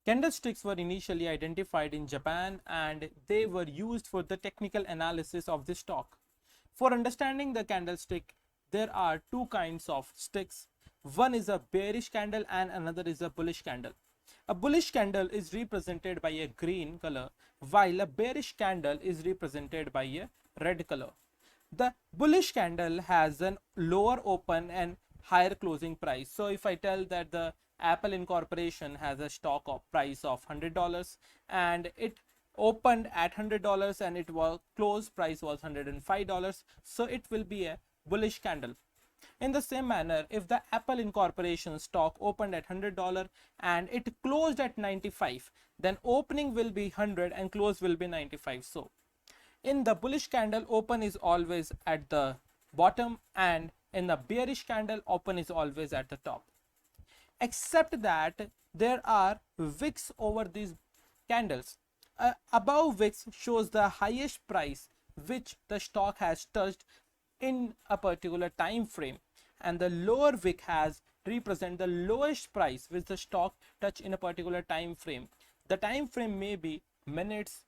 Candlesticks were initially identified in Japan and they were used for the technical analysis of the stock. For understanding the candlestick, there are two kinds of sticks. One is a bearish candle and another is a bullish candle. A bullish candle is represented by a green color, while a bearish candle is represented by a red color. The bullish candle has an lower open and higher closing price. So if I tell that the Apple Incorporation has a stock of price of $100 and it opened at $100 and it was closed price was $105, so it will be a bullish candle. In the same manner, if the Apple Incorporation stock opened at $100 and it closed at 95, then opening will be 100 and close will be 95. So in the bullish candle, open is always at the bottom, and in the bearish candle, open is always at the top. Except that there are wicks over these candles. Above wicks shows the highest price which the stock has touched in a particular time frame, and the lower wick has represent the lowest price which the stock touch in a particular time frame. The time frame may be minutes,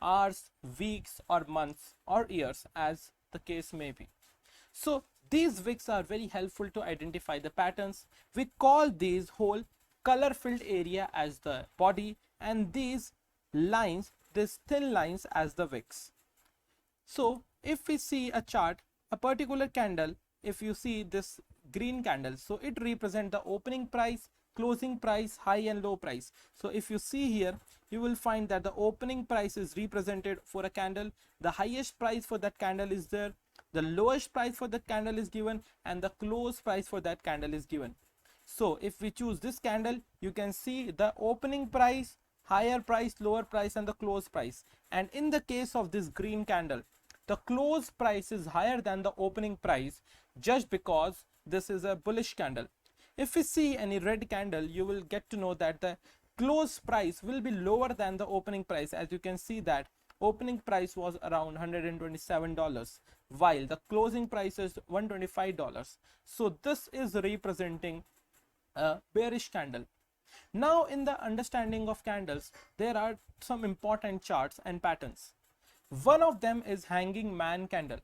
hours, weeks, or months, or years, as the case may be. So these wicks are very helpful to identify the patterns. We call these whole color filled area as the body, and these lines, these thin lines, as the wicks. So if we see a chart, a particular candle, if you see this green candle, so it represents the opening price, closing price, high and low price. So if you see here, you will find that the opening price is represented for a candle, the highest price for that candle is there, the lowest price for that candle is given, and the close price for that candle is given. So if we choose this candle, you can see the opening price, higher price, lower price, and the close price. And in the case of this green candle, the close price is higher than the opening price, just because this is a bullish candle. If we see any red candle, you will get to know that the close price will be lower than the opening price. As you can see that opening price was around $127, while the closing price is $125. So this is representing a bearish candle. Now in the understanding of candles, there are some important charts and patterns. One of them is hanging man candle.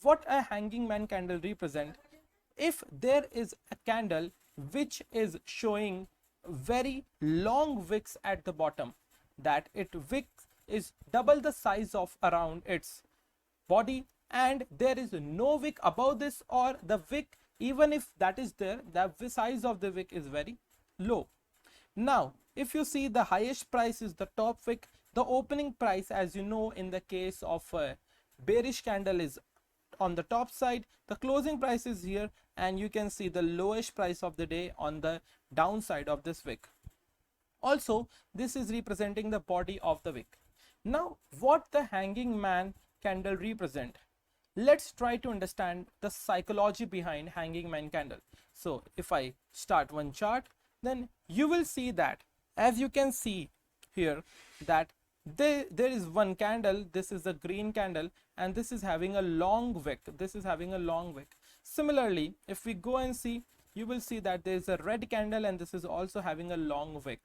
What a hanging man candle represent? If there is a candle which is showing very long wicks at the bottom, that it wick is double the size of around its body, and there is no wick above this, or the wick, even if that is there, the size of the wick is very low. Now if you see, the highest price is the top wick. The opening price, as you know, in the case of a bearish candle is on the top side, the closing price is here, and you can see the lowest price of the day on the downside of this wick. Also, this is representing the body of the wick. Now what the hanging man candle represent? Let's try to understand the psychology behind hanging man candle. So if I start one chart, then you will see that, as you can see here, that there is one candle, this is a green candle, and this is having a long wick, this is having a long wick. Similarly, if we go and see, you will see that there is a red candle and this is also having a long wick.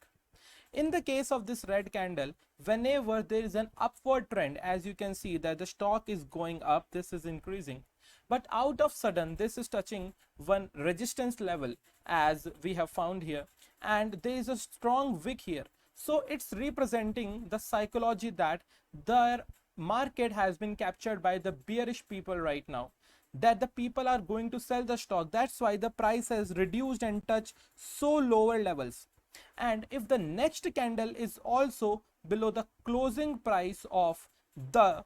In the case of this red candle, whenever there is an upward trend, as you can see that the stock is going up, this is increasing, but out of sudden this is touching one resistance level, as we have found here, and there is a strong wick here. So it's representing the psychology that the market has been captured by the bearish people right now, that the people are going to sell the stock. That's why the price has reduced and touched so lower levels. And if the next candle is also below the closing price of the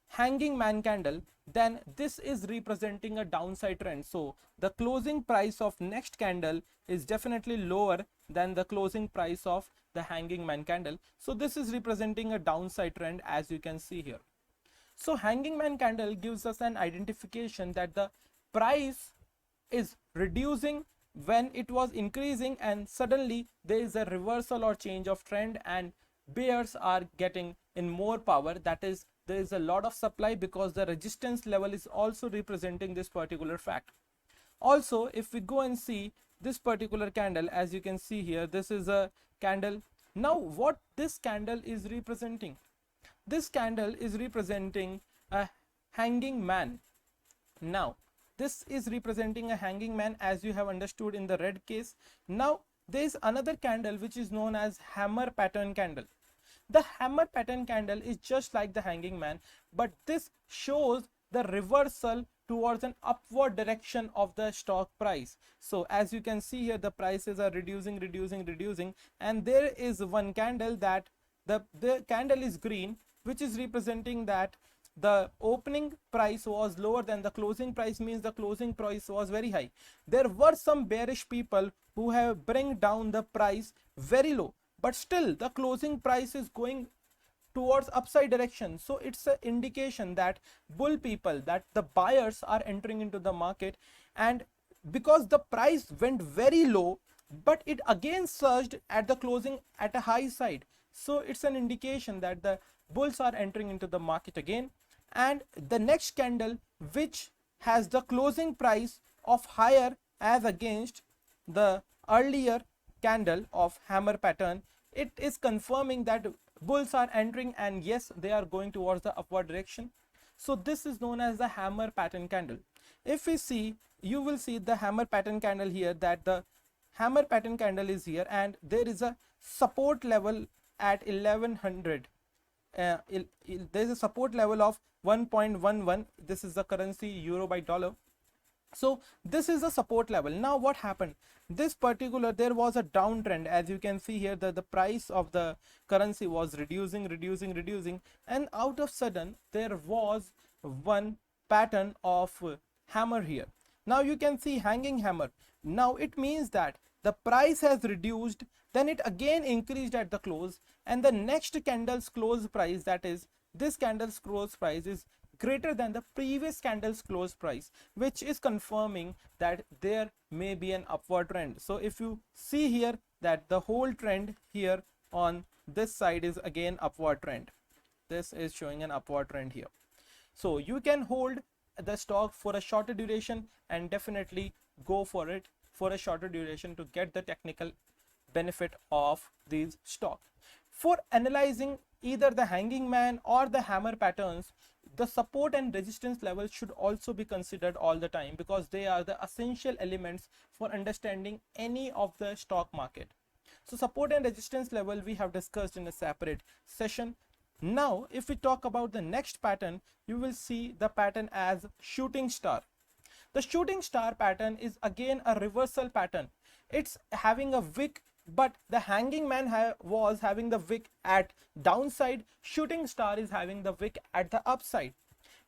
hanging man candle, then this is representing a downside trend. So the closing price of next candle is definitely lower than the closing price of the hanging man candle. So this is representing a downside trend, as you can see here. So hanging man candle gives us an identification that the price is reducing when it was increasing, and suddenly there is a reversal or change of trend and bears are getting in more power. That is, there is a lot of supply, because the resistance level is also representing this particular fact. Also, if we go and see this particular candle, as you can see here, this is a candle. Now what this candle is representing? This candle is representing a hanging man. Now this is representing a hanging man, as you have understood in the red case. Now there is another candle which is known as hammer pattern candle. The hammer pattern candle is just like the hanging man, but this shows the reversal towards an upward direction of the stock price. So as you can see here, the prices are reducing, and there is one candle that the candle is green, which is representing that the opening price was lower than the closing price, means the closing price was very high. There were some bearish people who have bring down the price very low, but still the closing price is going towards upside direction. So it's an indication that bull people, that the buyers are entering into the market, and because the price went very low but it again surged at the closing at a high side, so it's an indication that the bulls are entering into the market again. And the next candle, which has the closing price of higher as against the earlier candle of hammer pattern, it is confirming that bulls are entering, and yes, they are going towards the upward direction. So this is known as the hammer pattern candle. If we see, you will see the hammer pattern candle here, that the hammer pattern candle is here, and there is a support level at 1100. There is a support level of 1.11. This is the currency euro by dollar. So this is the support level. Now what happened? This particular, there was a downtrend, as you can see here, that the price of the currency was reducing, and out of sudden there was one pattern of hammer here. Now you can see hanging hammer. Now it means that the price has reduced, then it again increased at the close, and the next candle's close price, that is this candle's close price, is greater than the previous candle's close price, which is confirming that there may be an upward trend. So if you see here, that the whole trend here on this side is again upward trend. This is showing an upward trend here. So you can hold the stock for a shorter duration and definitely go for it for a shorter duration to get the technical benefit of these stock. For analyzing either the hanging man or the hammer patterns, the support and resistance levels should also be considered all the time, because they are the essential elements for understanding any of the stock market. So support and resistance level we have discussed in a separate session. Now if we talk about the next pattern, you will see the pattern as shooting star. The shooting star pattern is again a reversal pattern. It's having a wick, but the hanging man was having the wick at downside. Shooting star is having the wick at the upside.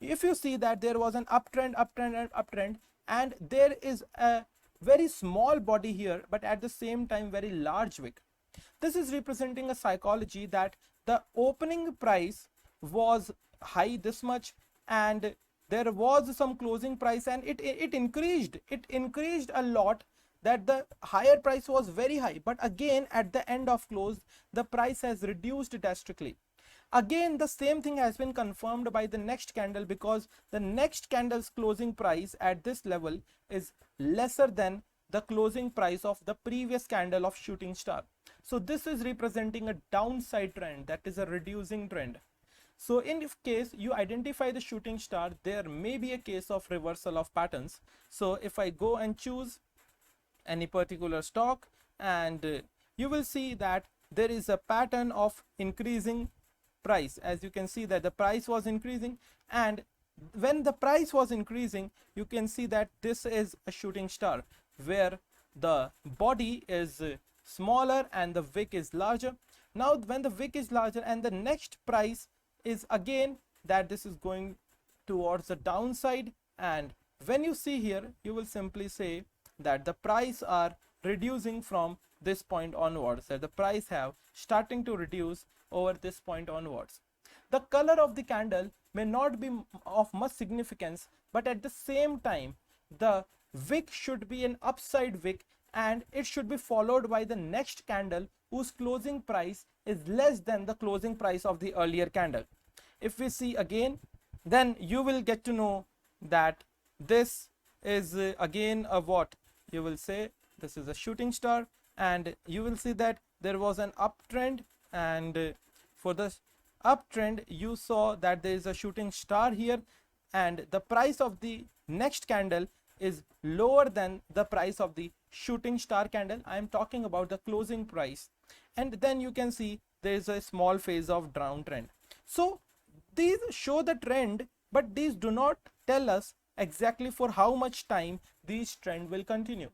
If you see that there was an uptrend, and there is a very small body here, but at the same time very large wick. This is representing a psychology that the opening price was high this much, and there was some closing price, and it increased a lot, that the higher price was very high, but again at the end of close the price has reduced drastically. Again the same thing has been confirmed by the next candle, because the next candle's closing price at this level is lesser than the closing price of the previous candle of shooting star. So this is representing a downside trend, that is a reducing trend. So in case you identify the shooting star, there may be a case of reversal of patterns. So if I go and choose any particular stock, and you will see that there is a pattern of increasing price. As you can see that the price was increasing, and when the price was increasing, you can see that this is a shooting star, where the body is smaller and the wick is larger. Now when the wick is larger and the next price is again that this is going towards the downside, and when you see here, you will simply say that the price are reducing from this point onwards, that the price have starting to reduce over this point onwards. The color of the candle may not be of much significance, but at the same time the wick should be an upside wick, and it should be followed by the next candle whose closing price is less than the closing price of the earlier candle. If we see again, then you will get to know that this is again a what you will say, this is a shooting star, and you will see that there was an uptrend, and for the uptrend you saw that there is a shooting star here, and the price of the next candle is lower than the price of the shooting star candle. I am talking about the closing price, and then you can see there is a small phase of downtrend. So these show the trend, but these do not tell us exactly for how much time this trend will continue.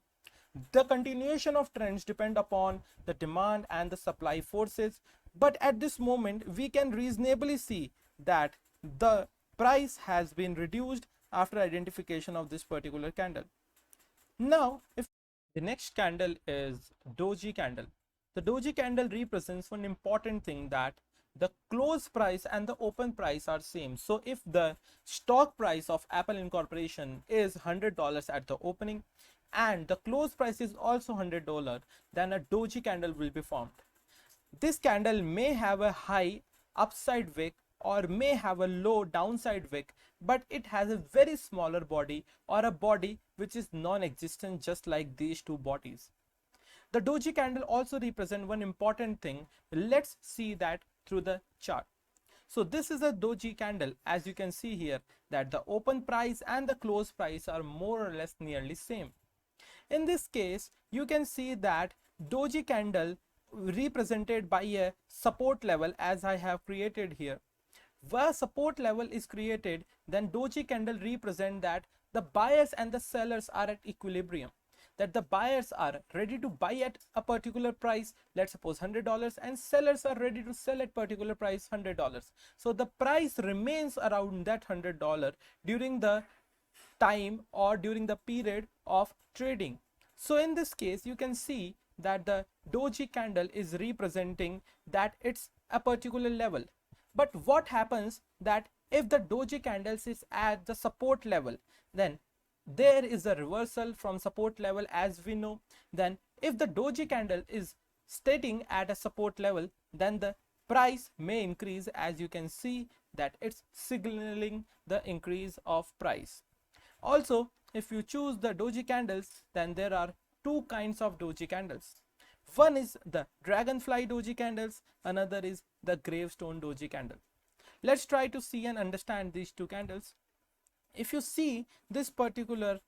The continuation of trends depend upon the demand and the supply forces, but at this moment we can reasonably see that the price has been reduced after identification of this particular candle. Now, if the next candle is doji candle, the doji candle represents one important thing, that the close price and the open price are same. So if the stock price of Apple Incorporation is $100 at the opening and the close price is also $100, then a doji candle will be formed. This candle may have a high upside wick or may have a low downside wick, but it has a very smaller body, or a body which is non-existent, just like these two bodies. The doji candle also represent one important thing. Let's see that through the chart. So this is a doji candle. As you can see here, that the open price and the close price are more or less nearly same. In this case, you can see that doji candle represented by a support level, as I have created here. Where support level is created, then doji candle represent that the buyers and the sellers are at equilibrium, that the buyers are ready to buy at a particular price, let's suppose $100, and sellers are ready to sell at particular price, $100. So the price remains around that $100 during the time or during the period of trading. So in this case, you can see that the doji candle is representing that it's a particular level. But what happens that if the doji candles is at the support level, then there is a reversal from support level, as we know. Then if the doji candle is stating at a support level, then the price may increase, as you can see that it's signaling the increase of price. Also, if you choose the doji candles, then there are two kinds of doji candles. One is the dragonfly doji candles, another is the gravestone doji candle. Let's try to see and understand these two candles. If you see this particular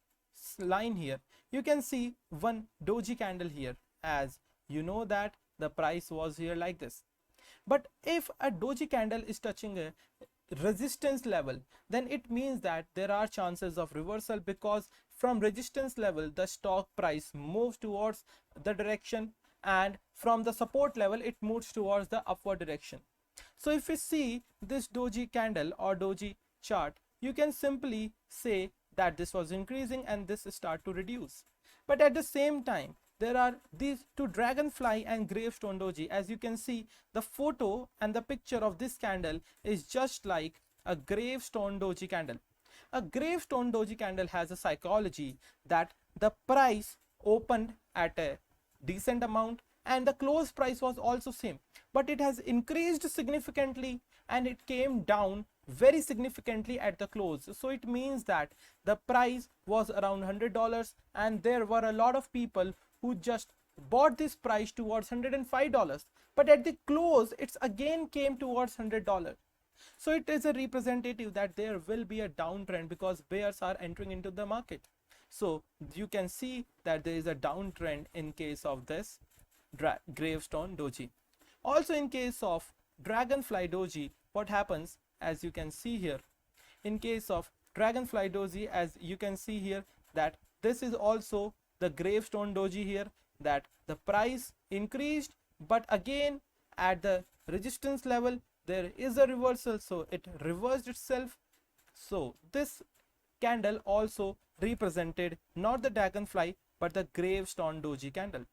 line here, you can see one doji candle here, as you know that the price was here like this. But if a doji candle is touching a resistance level, then it means that there are chances of reversal, because from resistance level the stock price moves towards the direction, and from the support level it moves towards the upward direction. So if we see this doji candle or doji chart, you can simply say that this was increasing and this start to reduce. But at the same time, there are these two dragonfly and gravestone doji. As you can see, the photo and the picture of this candle is just like a gravestone doji candle. A gravestone doji candle has a psychology that the price opened at a decent amount and the close price was also same, but it has increased significantly and it came down very significantly at the close. So it means that the price was around $100 and there were a lot of people who just bought this price towards $105, but at the close it's again came towards $100. So it is a representative that there will be a downtrend because bears are entering into the market. So you can see that there is a downtrend in case of this gravestone doji. Also in case of dragonfly doji, what happens, as you can see here, in case of dragonfly doji, as you can see here, that this is also the gravestone doji here, that the price increased, but again at the resistance level there is a reversal, so it reversed itself. So this candle also represented not the dragonfly but the gravestone doji candle.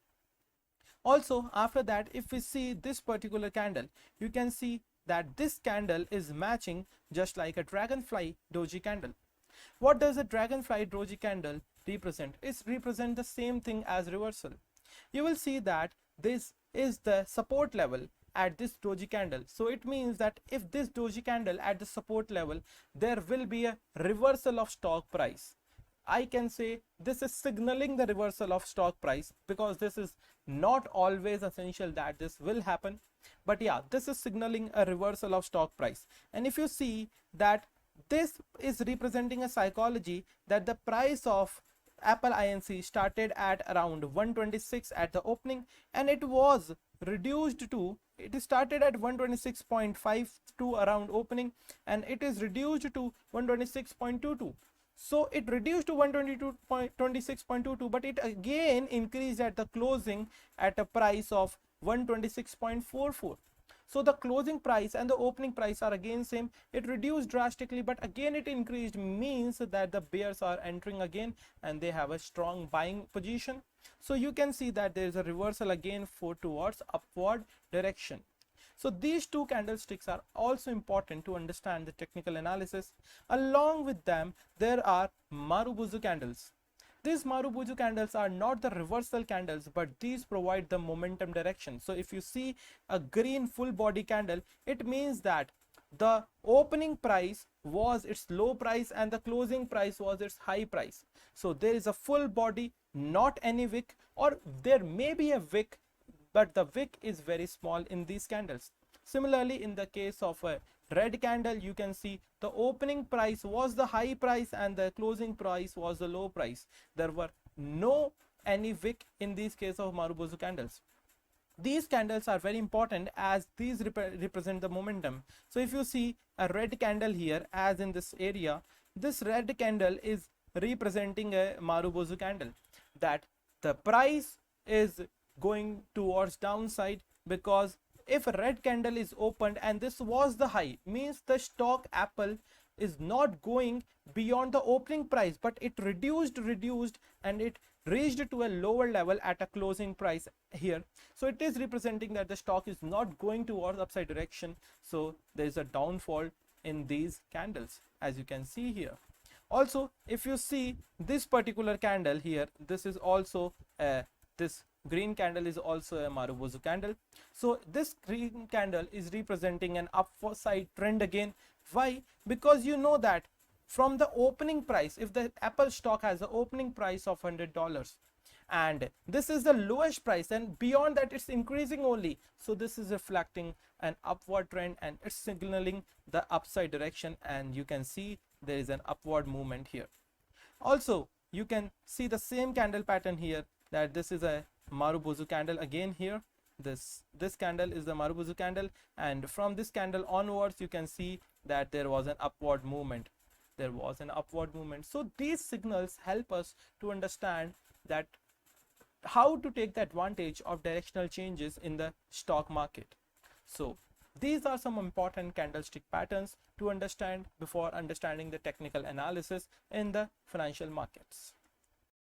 Also after that, if we see this particular candle, you can see that this candle is matching just like a dragonfly doji candle. What does a dragonfly doji candle represent? It represents the same thing as reversal. You will see that this is the support level at this doji candle. So it means that if this doji candle at the support level, there will be a reversal of stock price. I can say this is signaling the reversal of stock price, because this is not always essential that this will happen, but yeah, this is signaling a reversal of stock price. And if you see that this is representing a psychology that the price of Apple Inc started at around 126 at the opening, and it was reduced to, it started at 126.52 around opening, and it is reduced to 126.22. So it reduced to 122.26.22, but it again increased at the closing at a price of 126.44. So the closing price and the opening price are again same. It reduced drastically, but again it increased, means that the bears are entering again and they have a strong buying position. So you can see that there is a reversal again for towards upward direction. So these two candlesticks are also important to understand the technical analysis. Along with them, there are Marubozu candles. These Marubozu candles are not the reversal candles, but these provide the momentum direction. So if you see a green full body candle, it means that the opening price was its low price and the closing price was its high price. So there is a full body, not any wick, or there may be a wick, but the wick is very small in these candles. Similarly, in the case of a red candle, you can see the opening price was the high price and the closing price was the low price. There were no any wick in these case of Marubozu candles. These candles are very important as these represent the momentum. So if you see a red candle here, as in this area, this red candle is representing a Marubozu candle, that the price is going towards downside, because if a red candle is opened and this was the high, means the stock Apple is not going beyond the opening price, but it reduced and it reached to a lower level at a closing price here. So it is representing that the stock is not going towards upside direction. So there is a downfall in these candles, as you can see here. Also, if you see this particular candle here, this is also this green candle is also a Marubozu candle. So this green candle is representing an upside trend again. Why? Because you know that from the opening price, if the Apple stock has the opening price of $100 and this is the lowest price, and beyond that it's increasing only, so this is reflecting an upward trend and it's signaling the upside direction, and you can see there is an upward movement here. Also, you can see the same candle pattern here, that this is a Marubozu candle again here. This candle is the Marubozu candle, and from this candle onwards you can see that there was an upward movement. So these signals help us to understand that how to take the advantage of directional changes in the stock market. So these are some important candlestick patterns to understand before understanding the technical analysis in the financial markets.